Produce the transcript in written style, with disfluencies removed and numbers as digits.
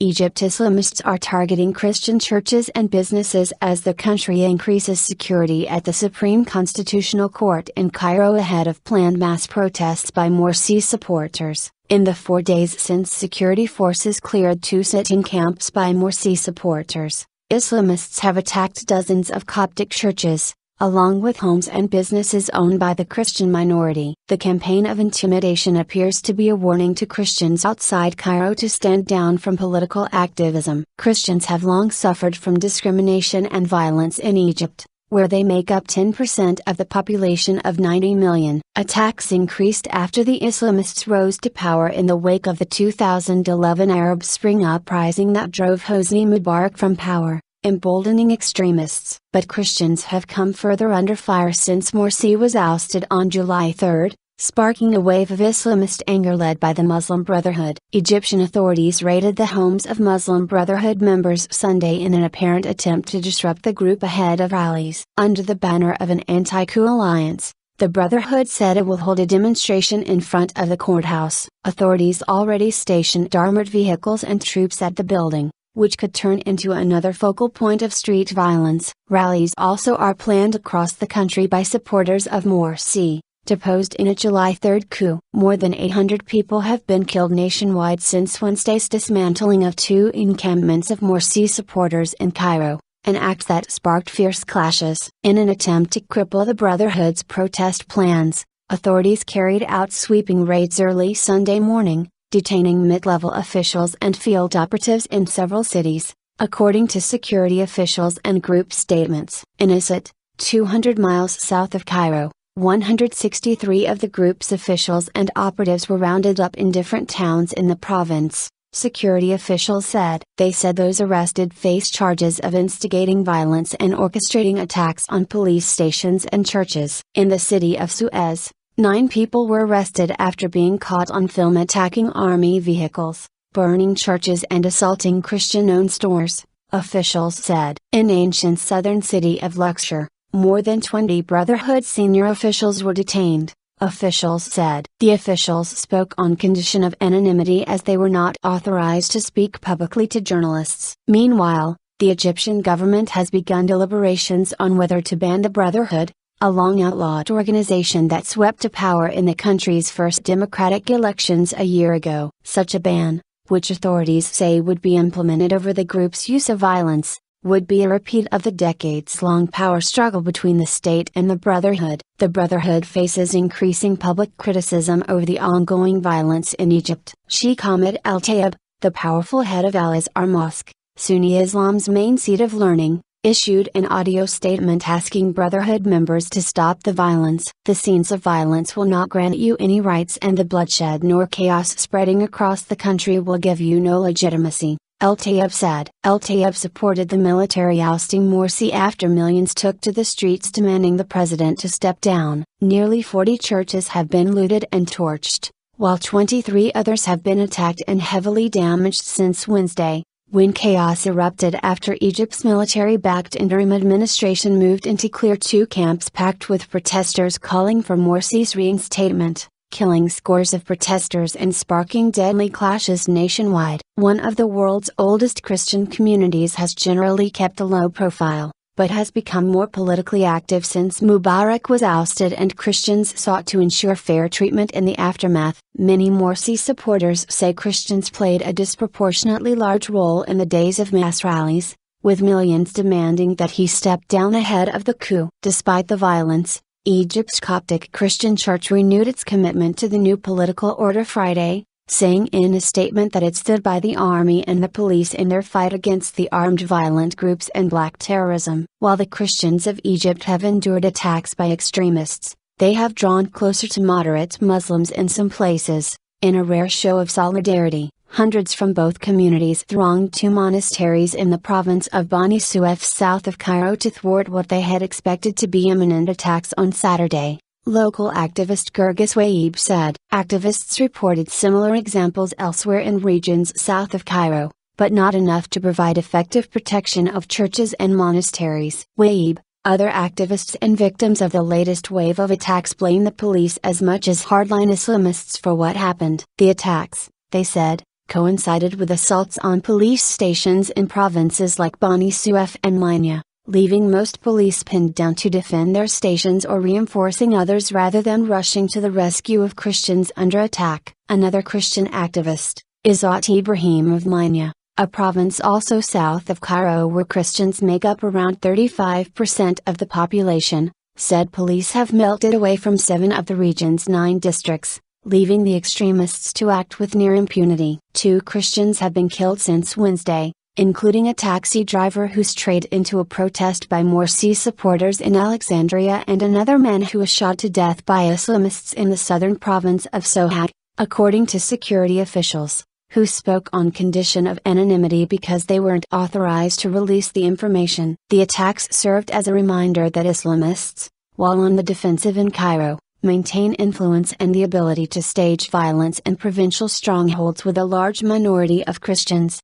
Egypt Islamists are targeting Christian churches and businesses as the country increases security at the Supreme Constitutional Court in Cairo ahead of planned mass protests by Morsi supporters. In the 4 days since security forces cleared 2 sitting camps by Morsi supporters, Islamists have attacked dozens of Coptic churches, along with homes and businesses owned by the Christian minority. The campaign of intimidation appears to be a warning to Christians outside Cairo to stand down from political activism. Christians have long suffered from discrimination and violence in Egypt, where they make up 10% of the population of 90 million. Attacks increased after the Islamists rose to power in the wake of the 2011 Arab Spring uprising that drove Hosni Mubarak from power, emboldening extremists. But Christians have come further under fire since Morsi was ousted on July 3, sparking a wave of Islamist anger led by the Muslim Brotherhood. Egyptian authorities raided the homes of Muslim Brotherhood members Sunday in an apparent attempt to disrupt the group ahead of rallies. Under the banner of an anti-coup alliance, the Brotherhood said it will hold a demonstration in front of the courthouse. Authorities already stationed armored vehicles and troops at the building, which could turn into another focal point of street violence. Rallies also are planned across the country by supporters of Morsi, deposed in a July 3 coup. More than 800 people have been killed nationwide since Wednesday's dismantling of 2 encampments of Morsi supporters in Cairo, an act that sparked fierce clashes. In an attempt to cripple the Brotherhood's protest plans, authorities carried out sweeping raids early Sunday morning, detaining mid-level officials and field operatives in several cities, according to security officials and group statements. In Ousted, 200 miles south of Cairo, 163 of the group's officials and operatives were rounded up in different towns in the province, security officials said. They said those arrested face charges of instigating violence and orchestrating attacks on police stations and churches. In the city of Suez, 9 people were arrested after being caught on film attacking army vehicles, burning churches and assaulting Christian-owned stores, officials said. In ancient southern city of Luxor, more than 20 Brotherhood senior officials were detained, officials said. The officials spoke on condition of anonymity as they were not authorized to speak publicly to journalists. Meanwhile, the Egyptian government has begun deliberations on whether to ban the Brotherhood, a long-outlawed organization that swept to power in the country's first democratic elections a year ago. Such a ban, which authorities say would be implemented over the group's use of violence, would be a repeat of the decades-long power struggle between the state and the Brotherhood. The Brotherhood faces increasing public criticism over the ongoing violence in Egypt. Sheikh Ahmed Al-Tayeb, the powerful head of Al-Azhar Mosque, Sunni Islam's main seat of learning, issued an audio statement asking Brotherhood members to stop the violence. The scenes of violence will not grant you any rights, and the bloodshed nor chaos spreading across the country will give you no legitimacy, Al-Tayeb said. Al-Tayeb supported the military ousting Morsi after millions took to the streets demanding the president to step down. Nearly 40 churches have been looted and torched, while 23 others have been attacked and heavily damaged since Wednesday, when chaos erupted after Egypt's military-backed interim administration moved in to clear 2 camps packed with protesters calling for Morsi's reinstatement, killing scores of protesters and sparking deadly clashes nationwide. One of the world's oldest Christian communities has generally kept a low profile, but has become more politically active since Mubarak was ousted and Christians sought to ensure fair treatment in the aftermath. Many Morsi supporters say Christians played a disproportionately large role in the days of mass rallies, with millions demanding that he step down ahead of the coup. Despite the violence, Egypt's Coptic Christian Church renewed its commitment to the new political order Friday, saying in a statement that it stood by the army and the police in their fight against the armed violent groups and black terrorism. While the Christians of Egypt have endured attacks by extremists, they have drawn closer to moderate Muslims in some places. In a rare show of solidarity, hundreds from both communities thronged 2 monasteries in the province of Bani Suef south of Cairo to thwart what they had expected to be imminent attacks on Saturday. Local activist Gergis Waib said. Activists reported similar examples elsewhere in regions south of Cairo, but not enough to provide effective protection of churches and monasteries. Waib, other activists and victims of the latest wave of attacks blame the police as much as hardline Islamists for what happened. The attacks, they said, coincided with assaults on police stations in provinces like Bani Suef and Minya, leaving most police pinned down to defend their stations or reinforcing others rather than rushing to the rescue of Christians under attack. Another Christian activist, Izzat Ibrahim of Minya, a province also south of Cairo where Christians make up around 35% of the population, said police have melted away from 7 of the region's 9 districts, leaving the extremists to act with near impunity. 2 Christians have been killed since Wednesday, including a taxi driver who strayed into a protest by Morsi supporters in Alexandria and another man who was shot to death by Islamists in the southern province of Sohag, according to security officials, who spoke on condition of anonymity because they weren't authorized to release the information. The attacks served as a reminder that Islamists, while on the defensive in Cairo, maintain influence and the ability to stage violence in provincial strongholds with a large minority of Christians.